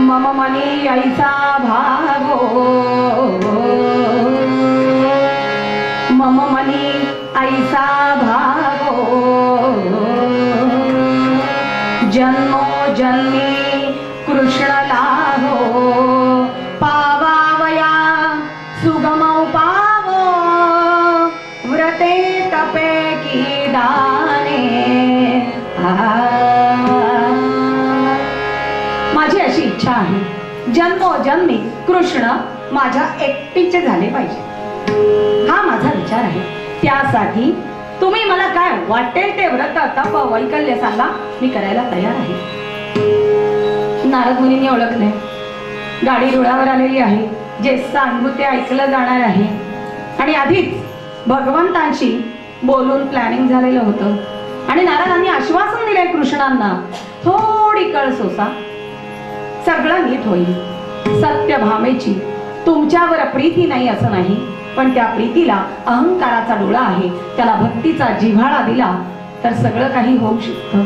मम मनी ऐसा भागो, मम मनी ऐसा भागो, जन्मो जन्मी कृष्ण लाभो, पावावया सुगमौ पावो, व्रते तपे की दाने। माझी अशी इच्छा आहे, जन्मोजन्मी कृष्ण माझ्या एकटीचे झाले पाहिजे, हा माझा विचार आहे। त्यासाठी तुम्ही मला काय वाटेल ते व्रत तप वैकल्य सांगा, मी करायला तयार आहे। नारद मुनींनी ओळखले, गाडी रुळावर आलेली आहे, जे सांगू ते ऐकलं जाणार आहे। आणि आधीच भगवंतांशी बोलून प्लॅनिंग झालेलं होतं आणि नारदांनी आश्वासन दिले कृष्णांना, थोडी कळ सोसा, सगळं नीट होईल। सत्यभामेची तुमच्यावर प्रीती नाही असं नाही, पण त्या प्रीतीला अहंकाराचा डोळा आहे, त्याला भक्तीचा जिव्हाळा दिला तर सगळं काही होऊ शकतं।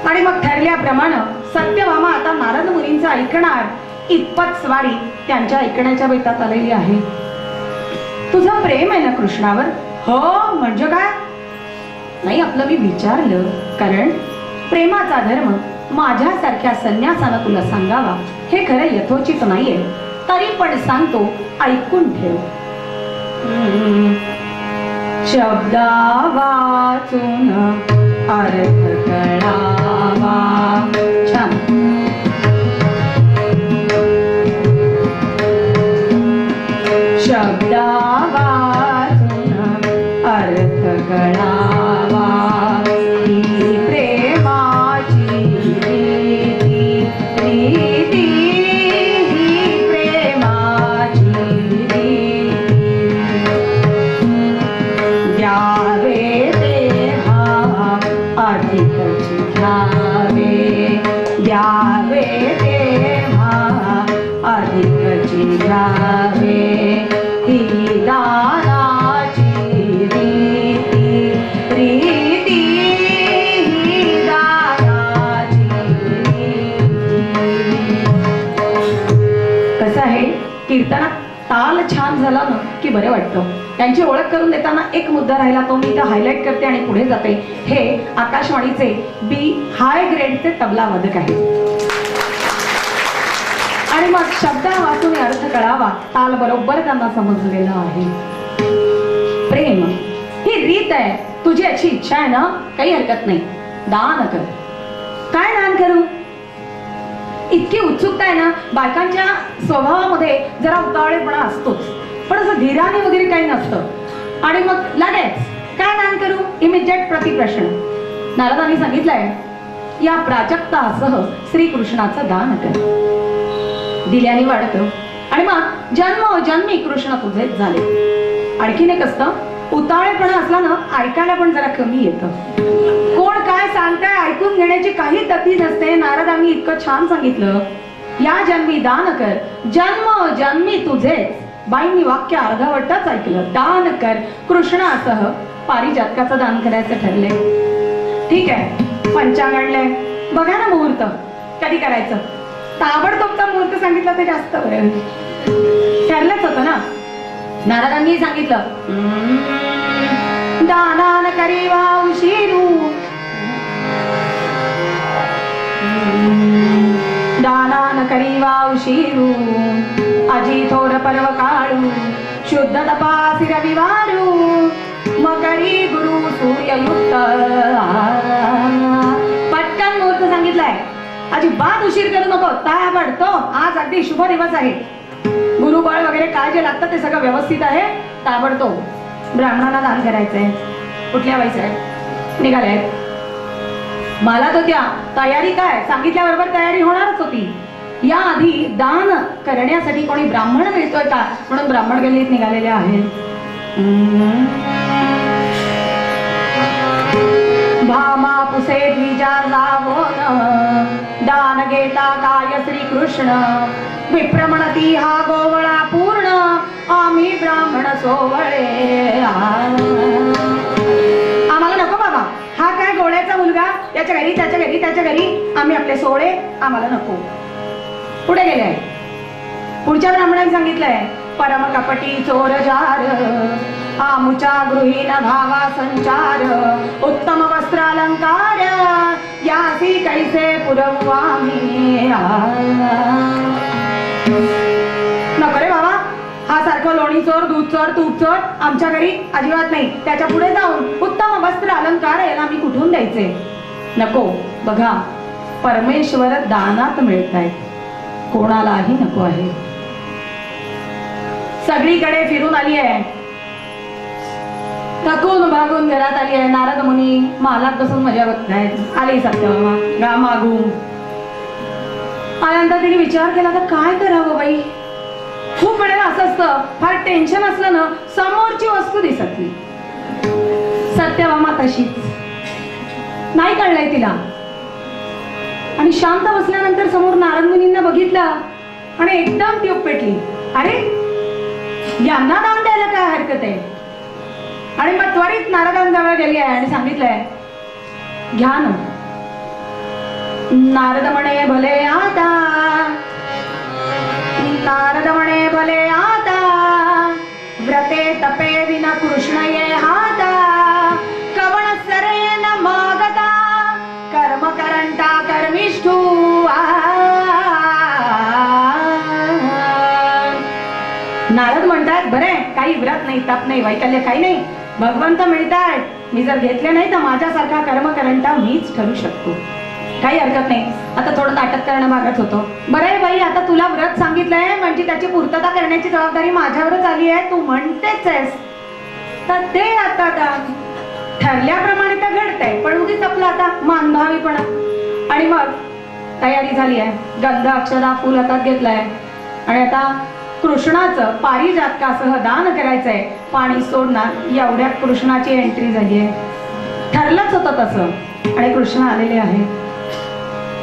आणि मग ठरल्याप्रमाणे सत्यभामा आता नारद मुनींचं ऐकणार, इतपत स्वारी त्यांच्या ऐकण्याच्या बेतात आलेली आहे। तुझं प्रेम आहे ना कृष्णावर? हो म्हणजे काय? नाही, आपलं मी विचारलं, कारण प्रेमाचा धर्म माझ्यासारख्या संन्यासानं तुला सांगावा हे खरं यथोचित नाहीये, तरी पण सांगतो, ऐकून ठेव। शब्दा वाचून अर्थ कळावा, छान। शब्दा वाचून अर्थ कळावा, ही प्रेमाची रीती, रीती ही प्रेमाची रीती, द्यावे तेव्हा अधिकची घ्यावे, द्यावे तेव्हा अधिकची घ्यावे, ही दानाची रीती, रीती ही दानाची रीती। कसं आहे, कीर्तनात ताल छान झाला ना की बरं वाटतं। त्यांची ओळख करून देताना एक मुद्दा राहिला, तो मी इथं हायलाइट करते आणि पुढे जाते। हे आकाशवाणीचे बी हाय ग्रेडचे तबला वादक आहेत आणि मग शब्द वाचून अर्थ कळावा, ताल बरोबर त्यांना समजलेला आहे। प्रेम ही रीत आहे, तुझी अशी इच्छा आहे ना, काही हरकत नाही, दान कर। काय दान करू? इतकी उत्सुकता आहे ना, बायकांच्या स्वभावामध्ये जरा उतावळेपणा असतोच, पण असं धीराने वगैरे काही नसतं। आणि मग लगेच काय दान करू, इमिजिएट प्रतिप्रश्न। नारदांनी सांगितलंय, या प्राजक्तासह श्रीकृष्णाचं दान कर, दिल्याने वाढतं आणि मग जन्मोजन्मी कृष्ण तुझेच झाले। आणखीन एक असतं, उतावळेपणा असला ना, ऐकायला पण जरा कमी येतं, कोण काय सांगताय ऐकून घेण्याची काही तती नसते। नारदांनी इतकं छान सांगितलं, या जन्मी दान कर, जन्मोजन्मी तुझेच। बाईंनी वाक्य अर्धवटच ऐकलं, दान कर कृष्णासह पारिजातकाचं दान करायचं ठरले। ठीक आहे, पंचांग आणलंय, बघा ना मुहूर्त कधी करायचं, ताबडतोबचा मुहूर्त सांगितलं ते जास्त बरं, ठरलंच होतं ना। नारदांनी सांगितलं, दानान करीवा उशिरू, दानान करीवा उशिरू, अजी थोर पर्व काळू, शुद्ध तपासी रविवारू, मकरी गुरु सूर्ययुक्त। पटकन मुहूर्त सांगितलाय, अजिबात उशीर करू नको, ताबडतो, आज अगदी शुभ दिवस आहे, गुरुबळ वगैरे काय जे लागतं ते सगळं व्यवस्थित आहे, ताबडतोब ब्राह्मणांना दान करायचंय। कुठल्या वयस आहे, निघाले मला तो त्या तयारी काय सांगितल्याबरोबर तयारी होणारच होती। या आधी दान करण्यासाठी कोणी ब्राह्मण मिळतोय का म्हणून ब्राह्मण गल्लीत निघालेले आहेत। भामा पुसे द्विजा लावून दान घेता काय श्रीकृष्ण, विप्रमणती हा गोवळा पूर्ण, आम्ही ब्राह्मण सोवळे। आम्हाला नको बाबा, हा काय गोळ्याचा याचा मुलगा याच्या घरी त्याच्या घरी त्याच्या घरी, आम्ही आपले सोहळे आम्हाला नको. पुढे गेले. पुढच्या ब्राह्मणाने सांगितलंय, परम कपटी चोर जार, आमुच्या गृहीन भावा संचार, उत्तम वस्त्र अलंकार, यासी कैसे पुरवू आम्ही. नको रे बाबा, हा सारखं लोणी चोर, दूध चोर, तूप चोर आमच्या घरी अजिबात नाही. त्याच्या पुढे जाऊन उत्तम वस्त्र अलंकार याला आम्ही कुठून द्यायचे. नको. बघा, परमेश्वर दानात मिळतायत, कोणालाही नको आहे. सगळीकडे फिरून आली आहे, थकून भागून घरात आली आहे. नारद मुनी महालात बसून मजा बघतायत. आली सत्यभामा गा मागून. आल्यानंतर तिने विचार केला, तर काय करावं बाई. खूप वेळेला असं असतं, फार टेन्शन असलं ना, समोरची वस्तू दिसत नाही. सत्यभामा तशीच नाही कळलंय तिला. आणि शांत बसल्यानंतर समोर नारद मुनींना बघितलं आणि एकदम ती पेटली. अरे, यांना दान द्यायला काय हरकत आहे. आणि मग त्वरित नारदांजवळ गेली आहे आणि सांगितलंय, घ्या ना. नारद म्हणे भले आता, नारद म्हणे भले आता, व्रते तपे विना कृष्ण ये हाता, कवण सरे न मागता, कर्म करंता कर्मिष्ठू. नारद म्हणतात, बरे काही व्रत नाही, तप नाही, वैकल्य काही नाही, भगवंत मिळतात. मी जर घेतले नाही तर माझ्यासारखा कर्म करंटा मीच ठरू शकतो, काही हरकत नाही. आता थोडं नाटक करणं भागच होतो. बरं बाई, आता तुला व्रत सांगितलंय म्हणजे त्याची पूर्तता करण्याची जबाबदारी माझ्यावरच आली आहे. तू म्हणतेच आहेस तर ते आता ठरल्याप्रमाणे तर घडतंय, पण उगीच आपला आता मानभावीपणा. आणि मग तयारी झाली आहे, गंध अक्षदा फुल हातात घेतलंय आणि आता कृष्णाचं पारिजातकासह दान करायचंय. पाणी सोडणार एवढ्यात कृष्णाची एंट्री झाली आहे. ठरलंच होतं तसं. आणि कृष्ण आलेले आहेत,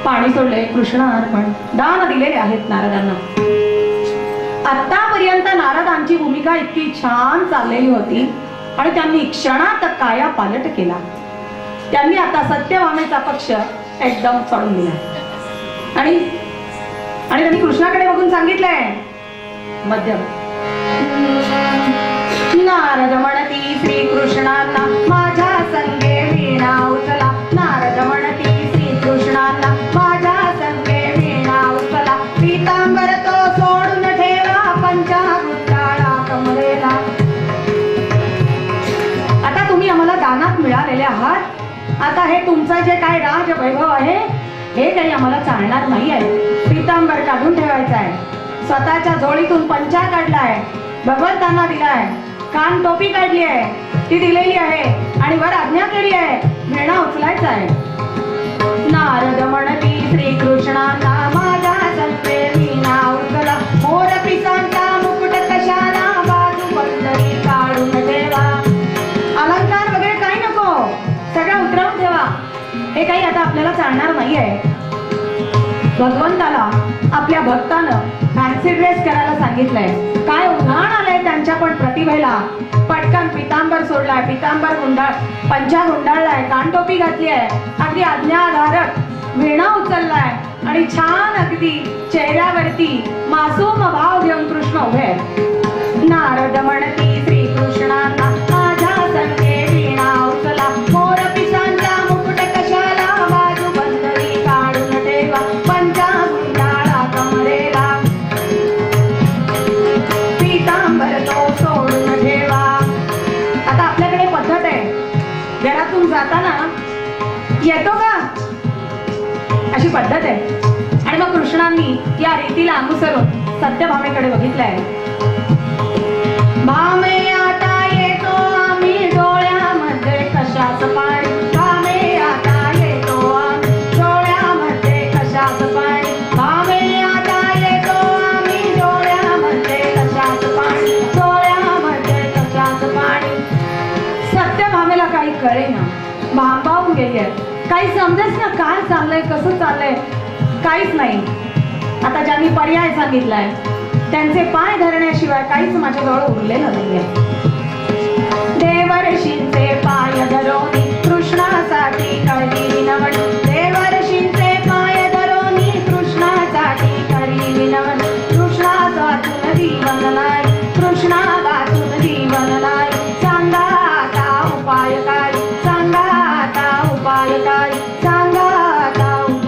पाणी सोडले, कृष्ण अर्पण, दान दिलेले आहेत नारदांना. आतापर्यंत नारदांची भूमिका इतकी छान चाललेली होती आणि त्यांनी क्षणात काया पालट केला. त्यांनी आता सत्यभामेचा पक्ष एकदम सोडून दिला आणि त्यांनी कृष्णाकडे बघून सांगितलंय, मध्यम. नारद म्हणती श्रीकृष्णांना माझ्या संगे वीणा उचला, नारद म्हणती श्रीकृष्णांना माझ्या संगे वीणा उचला, पीतांबर तो सोडून ठेवा, पंचावृत्ताळा कमरेला. आता तुम्ही आम्हाला दानात मिळालेले आहात, आता हे तुमचं जे काय राजवैभव आहे हे काही आम्हाला चालणार नाही आहे. पीतांबर काढून ठेवायचं आहे. स्वतःच्या झोळीतून पंचा काढलाय, भगवंतांना दिलाय. कान टोपी काढली आहे, ती दिलेली आहे आणि वर आज्ञा केली आहे, वीणा उचलायचा आहे. नारद म्हणती श्रीकृष्णांना माझ्या संगे वीणा उचला, मोर पिसांचा मुकुट कशाला, बाजू बंदरी काढून ठेवा. अलंकार वगैरे काही नको, सगळं उतरवून ठेवा. हे काही आता आपल्याला चालणार नाहीये. भगवंताला आपल्या भक्तानं फॅन्सी ड्रेस करायला सांगितलंय. काय उदाहरण आलंय त्यांच्या पण प्रतिभेला. पटकन पितांबर सोडलाय, पितांबर गुंडाळ, पंचा गुंडाळलाय, कानटोपी घातली आहे, अगदी आज्ञाधारक वीणा उचललाय आणि छान अगदी चेहऱ्यावरती मासूम भाव घेऊन कृष्ण उभे. नारद म्हणती श्रीकृष्णांना माझ्या संगे वीणा उचला, मोर पिसांचा मुकुट कशाला, बाजू बंदरी काढून ठेवा, पंचा गुंडाळा कमरेला, पीतांबर तो सोडून ठेवा. आता आपल्याकडे पद्धत आहे, घरातून जाताना येतो का अशी पद्धत आहे. आणि मग कृष्णांनी या रीतीला अनुसरून सत्यभामेकडे बघितलंय. भामे आता येतो आम्ही डोळ्यामध्ये कशाच पाणी, भामे आता येतो आम्ही डोळ्यामध्ये कशाच पाणी, भामे आता येतो आम्ही डोळ्यामध्ये कशाच पाणी, डोळ्यामध्ये कशाच पाणी. सत्यभामेला काही कळेना, भांबावून गेली आहे. काही समजेच ना काय चाललंय, कसं चाललंय, काहीच नाही. आता ज्यांनी पर्याय सांगितलाय त्यांचे पाय धरण्याशिवाय काहीच माझ्याजवळ उरलेलं नाहीये. देवर्षींचे पाय धरोनी कृष्णासाठी काळजी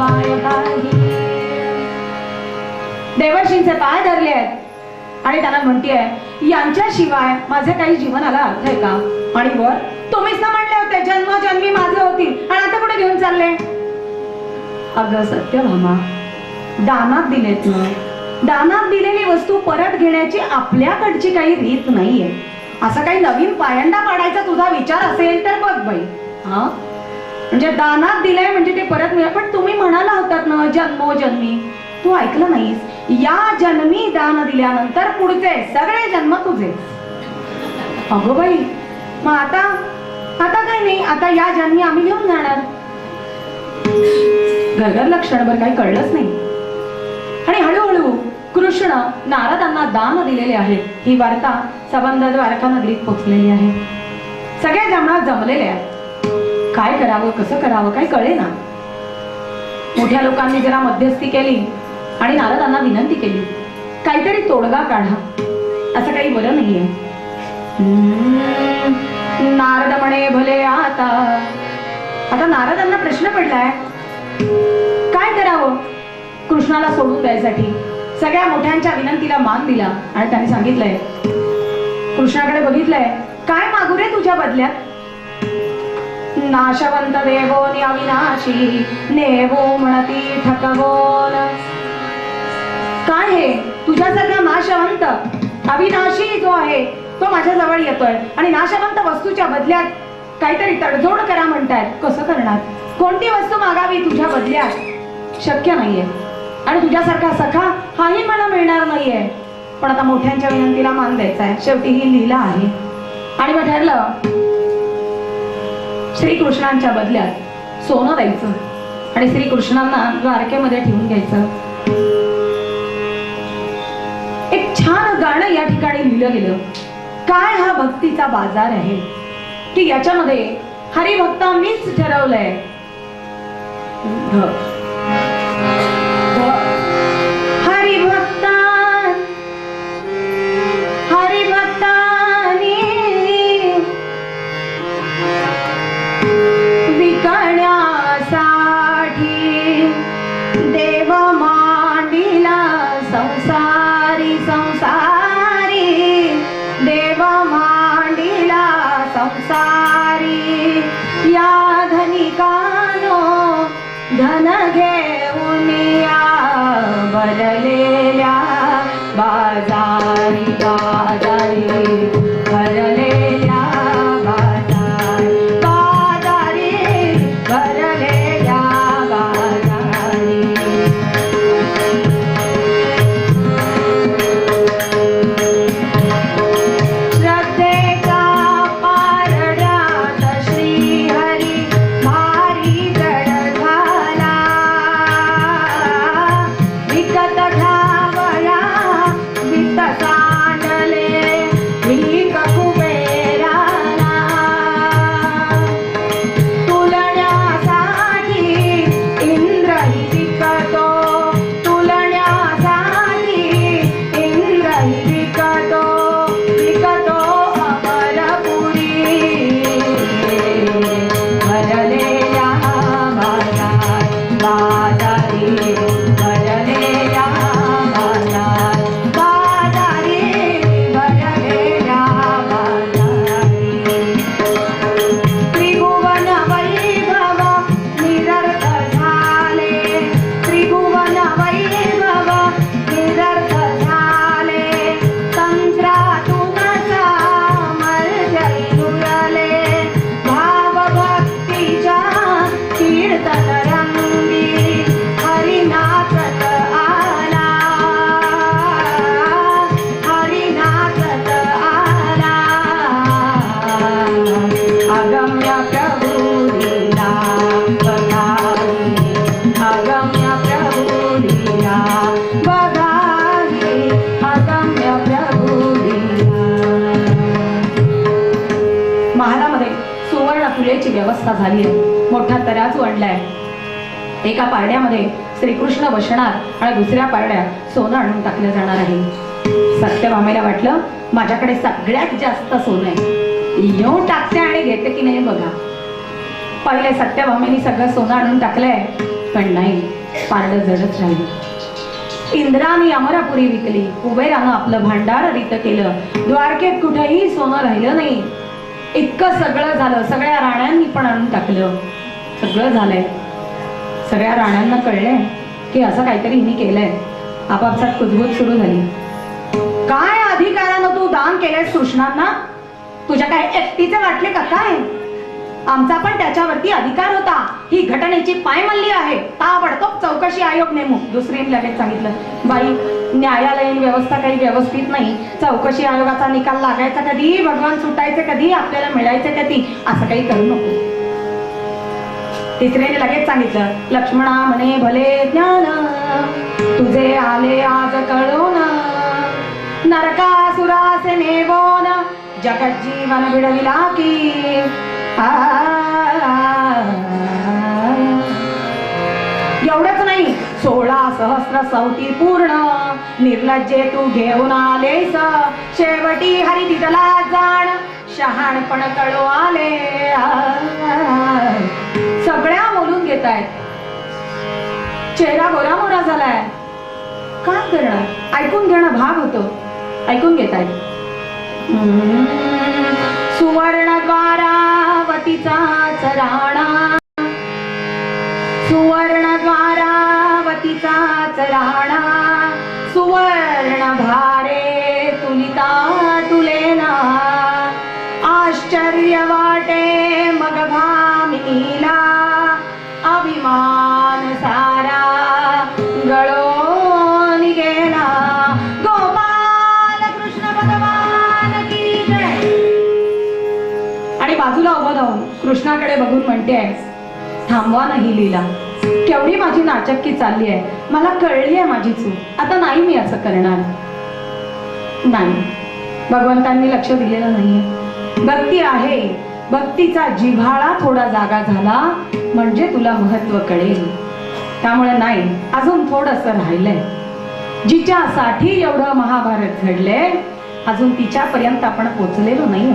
शिवाय काही. देवर्षींचे पाय धरले आहेत आणि त्यांना म्हणतीये यांच्याशिवाय माझे काही जीवनाला अर्थ आहे का? आणि वर तुम्हीच ना म्हणले होते जन्मोजन्मी माझे होतील आणि आता कुठे घेऊन चालले? अगं सत्यभामा, दानात दिलेत ना, दानात दिलेली वस्तू परत घेण्याची आपल्याकडची काही रीत नाहीये. असा काही नवीन पायंडा पाडायचा तुझा विचार असेल तर बघ बाई. हा म्हणजे दानात दिलंय म्हणजे ते परत मिळेल. पण तुम्ही म्हणाला होतात ना जन्मोजन्मी, तू ऐकलं नाहीस? या जन्मी दान दिल्यानंतर पुढचे सगळे जन्म तुझे. अगो बाई, मग आता आता काय नाही, आता या जन्मी आम्ही घेऊन जाणार. घरघरला क्षणभर काही कळलंच नाही. आणि हळूहळू कृष्ण नारदांना दान दिलेले आहे ही वार्ता सबंध द्वारका नगरीत पोहोचलेली आहे. सगळ्या जमणात जमलेले आहेत. काय करावं कसं करावं काही कळे ना. मोठ्या लोकांनी जरा मध्यस्थी केली आणि नारदांना विनंती केली काहीतरी तोडगा काढा, असं काही बरं नाहीये. नारद म्हणे भले आता. आता नारदांना प्रश्न पडलाय काय करावं कृष्णाला सोडून द्यायसाठी. सगळ्या मोठ्यांच्या विनंतीला मान दिला आणि त्यांनी सांगितलंय, कृष्णाकडे बघितलंय, काय मागू रे तुझ्या बदल्यात? नाशवंत देवो अविनाशी नेवो म्हणती ठकवोन. काय हे तुझ्यासारखा नाशवंत अविनाशी जो आहे तो माझ्या जवळ येतोय आणि नाशवंत वस्तूच्या बदल्यात काहीतरी तडजोड करा म्हणतायत. कसं करणार? कोणती वस्तू मागावी तुझ्या बदल्यात? शक्य नाहीये. आणि तुझ्यासारखा सखा हाही मला मिळणार नाहीये. पण आता मोठ्यांच्या विनंतीला मान द्यायचा आहे, शेवटी ही लीला आहे. आणि मग ठरलं श्रीकृष्णांच्या बदल्यात सोनं द्यायचं आणि श्रीकृष्णांना द्वारकेमध्ये ठेवून घ्यायचं. एक छान गाणं या ठिकाणी लिहिलं गेलं. काय हा भक्तीचा बाजार आहे की याच्यामध्ये हरिभक्तांनीच ठरवलंय. धन घेऊन या भरलेल्या बाजारी बाजारी भरलेल्या बाजारी बाजारी भरलेल्या बाजारी. श्रद्धेचा पारड्यात श्रीहरी भारी जड झाला. विकत घ्यावया वित्त सांडले भीक कुबेराला. तुलण्यासाठी इंद्रही विकतो, तुलण्यासाठी इंद्रही विकतो, विकतो अमरपुरी भरलेल्या बाजार बाजारी भरलेल्या बाजार बाजारी भरलेल्या बाजारी. त्रिभुवन वैभव निरर्थ झाले, त्रिभुवन वैभव निरर्थ झाले. तंत्रातून सामर्थ्य उरले, भावभक्तीच्या कीर्तन रंगी हरिनाचत आला, हरिनाचत आला. अगम्य प्रभू लीला बघावी, अगम्य प्रभू लीला बघावी, अगम्य प्रभू लीला. महालामध्ये सुवर्ण फुलेची व्यवस्था झाली आहे. मोठा तराजू आणलाय. एका पारड्यामध्ये श्रीकृष्ण बसणार आणि दुसऱ्या पारड्यात सोनं आणून टाकलं जाणार आहे. सत्यभामेला वाटलं माझ्याकडे सगळ्यात जास्त सोनं आहे, येऊन टाकते आणि घेते की नाही बघा. पहिले सत्यभामेने सगळं सोनं आणून टाकलंय पण नाही, पारडं जडच राहिलं. इंद्राने अमरापुरी विकली, कुबेरानं आपलं भांडार रित केलं, द्वारकेत कुठेही सोनं राहिलं नाही. इतकं सगळं झालं, सगळ्या राण्यांनी पण आणून टाकलं. सगळं झालंय, सगळ्या राण्यांना कळलंय की असं काहीतरी हिने केलंय. आपापसात कुजबूज सुरू झाली. काय अधिकारानं तू दान केलंय कृष्णांना? तुझ्या काय एकटीचे वाटले का काय? आमचा पण त्याच्यावरती अधिकार होता. ही घटनेची पायमल्ली आहे, ताबडतोब चौकशी आयोग नेमू. दुसरीने लगेच सांगितलं, बाई न्यायालयीन व्यवस्था काही व्यवस्थित नाही. चौकशी आयोगाचा निकाल लागायचा कधी, भगवान सुटायचे कधी, आपल्याला मिळायचे कधी, असं काही करू नको. तिसरीने लगेच सांगितलं, लक्ष्मणा म्हणे भले ज्ञान तुझे आले आज कळून, नरकासुरासे नेवोन जगत जीवन बिडविला की. एवढंच नाही, 16 सहस्र सवती पूर्ण निर्लज्जे तू घेऊन आलेस, शेवटी हरी तिथला जाण शहाणपण कळू आले. सगळ्या बोलून घेत आहेत, चेहरा गोरा मोरा झालाय. काय करणार, ऐकून घेणं भाग होतो. ऐकून घेत आहेत. सुवर्ण द्वारावतीचाच राणा, सुवर्ण द्वारावतीचाच राणा, सुवर्ण भारे तुलिता तुलेना. आश्चर्य वाटे मग भामिनीला, अभिमान सारा गळून गेला. गोपाल कृष्ण भगवान की जय. आणि बाजूला उभं राहून कृष्णाकडे बघून म्हणते, थांबवा नाही लीला. केवढी माझी नाचक्की चालली आहे, मला कळली आहे माझी चूक. आता नाही मी असं करणार. नाही, भगवंतांनी लक्ष दिलेलं नाहीये. भक्ती आहे, भक्तीचा जिव्हाळा थोडा जागा झाला म्हणजे तुला महत्व कळेल. त्यामुळे नाही, अजून थोडंसं राहिलंय. जिच्यासाठी एवढं महाभारत घडलंय, अजून तिच्यापर्यंत आपण पोचलेलो नाही.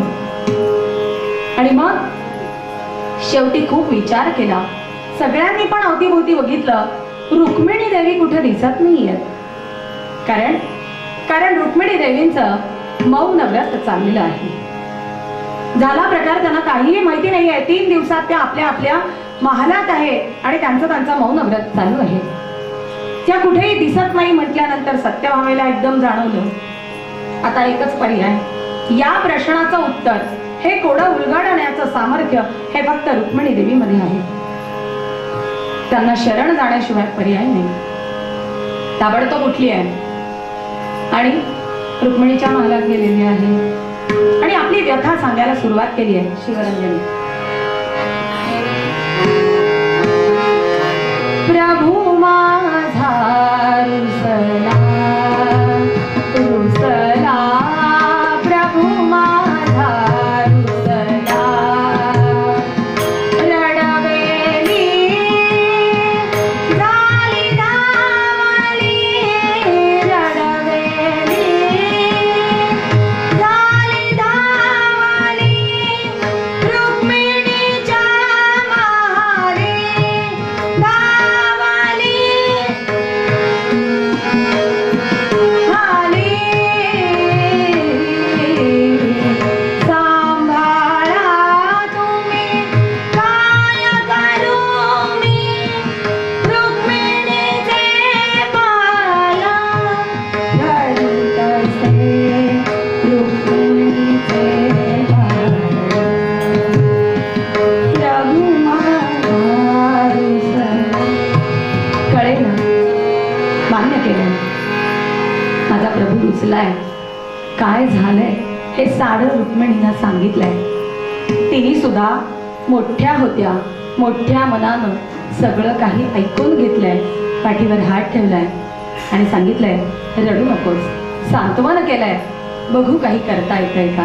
आणि मग शेवटी खूप विचार केला. सगळ्यांनी पण अवतीभोवती बघितलं, रुक्मिणी देवी कुठे दिसत नाहीयेत. कारण रुक्मिणी देवींचं मौन व्रत चाललेलं आहे. झाला प्रकार त्यांना काहीही माहिती नाहीये. 3 दिवसात त्या आपल्या आपल्या महालात आहे आणि त्यांचं मौन व्रत चालू आहे. त्या कुठेही दिसत नाही म्हटल्यानंतर सत्यभामेला एकदम जाणवलं, आता एकच पर्याय. या प्रश्नाचं उत्तर, हे कोडं उलगडण्याचं सामर्थ्य हे फक्त रुक्मिणी देवीमध्ये आहे. त्यांना शरण जाण्याशिवाय पर्याय नाही. ताबडतोब उठली आहे आणि रुक्मिणीच्या महालात गेलेली आहे आणि आपली व्यथा सांगायला सुरुवात केली आहे. शिवरंजनी, प्रभू माझा रुसला रुसला, प्रभू माझा रुसला, रडवेली झाली धावली, रडवेली झाली धावली, रुक्मिणीच्या महारी धावली. हाली सांभाळा तुम्ही, काय करू मी, रुक्मिणीचे बाला धरित असे, रुक्मिणीचे बाला. प्रभू माझा रुसला. कळेल ना, मान्य केलं, माझा प्रभू रुसलाय. काय झालंय हे सारं रुक्मिणीला सांगितलंय. तिने सुद्धा मोठ्या होत्या, मोठ्या मनानं सगळं काही ऐकून घेतलंय. पाठीवर हात ठेवलाय आणि सांगितलंय, रडू नकोस. सांत्वन केलंय, बघू काही करता येतंय का.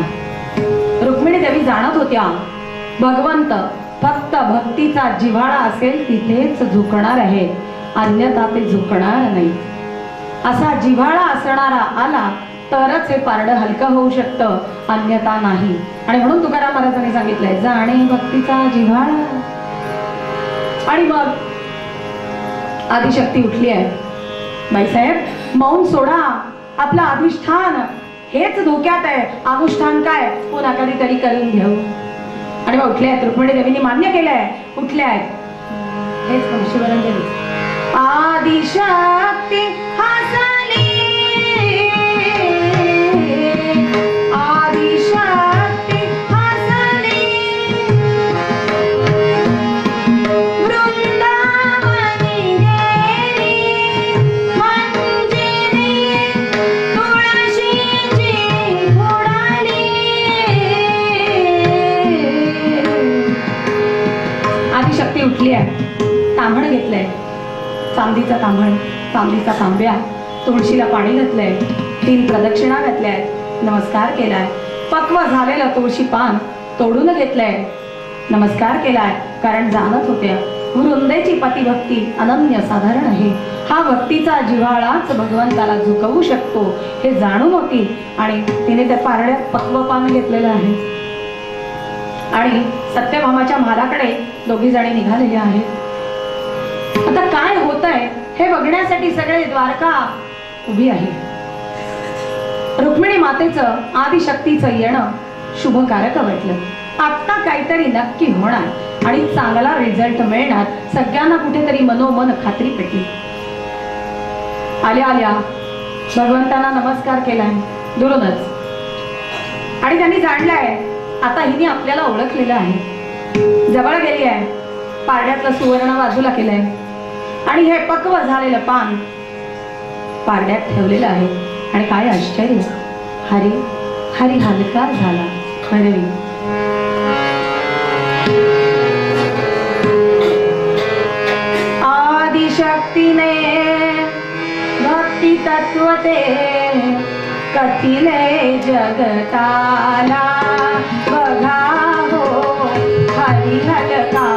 रुक्मिणी देवी जाणत होत्या, भगवंत फक्त भक्तीचा जिव्हाळा असेल तिथेच झुकणार आहे, अन्यथा ते झुकणार नाही. असा जिव्हाळा असणारा आला तरच हे पारडं हलकं होऊ शकतं, अन्यथा नाही. आणि म्हणून तुकाराम महाराजांनी सांगितलंय, जाणे भक्तीचा जिव्हाळा. आणि मग आदिशक्ती उठली आहे. बाईसाहेब मौन सोडा, आपलं अधिष्ठान हेच धोक्यात आहे. अनुष्ठान काय पुन्हा कधीतरी करून घेऊ. आणि मग उठले आहेत. रुक्मिणी देवीने मान्य केलंय, उठले आहेत. हेच शिवरंजनी. आदिशक्ती हसली, आदिशक्ती हसली, वृंदावनी गेली, मंजिरी तुळशीची फुडाली. आदिशक्ती उठली आहे. तांबण घेतलंय, चांदीचा तांबण, चांदीचा तांब्या, तुळशीला पाणी घातलंय, 3 प्रदक्षिणा घातल्यात, नमस्कार केलाय. पक्व झालेलं तुळशी पान तोडून घेतलंय, नमस्कार केलाय. कारण जाणत होत्या वृंदेची पतिभक्ती अनन्य साधारण आहे. हा भक्तीचा जिव्हाळाच भगवंताला झुकवू शकतो हे जाणून होती. आणि तिने त्या पारड्यात पक्व पान घेतलेलं आहे. आणि सत्यभामाच्या महालाकडे दोघी जणी निघालेल्या आहेत. आता काय होत आहे हे बघण्यासाठी सगळे द्वारका उभी आहे. रुक्मिणी मातेचं आदिशक्तीचं येणं शुभकारक वाटलं. आता काहीतरी नक्की होणार आणि चांगला रिझल्ट मिळणार. सगळ्यांना कुठेतरी मनोमन खात्री पेटली. आल्या आल्या भगवंतांना नमस्कार केलाय दुरूनच. आणि त्यांनी जाणलंय आता हिने आपल्याला ओळखलेलं आहे. जवळ गेली आहे, पारड्यातलं सुवर्ण बाजूला केलंय आणि हे पक्व झालेलं पान पारड्यात ठेवलेलं आहे. आणि काय आश्चर्य, हरी हरी हलका झाला. हरवी आदिशक्तीने भक्ती तत्वते कथिले जगताला. बघा हो हरी हलका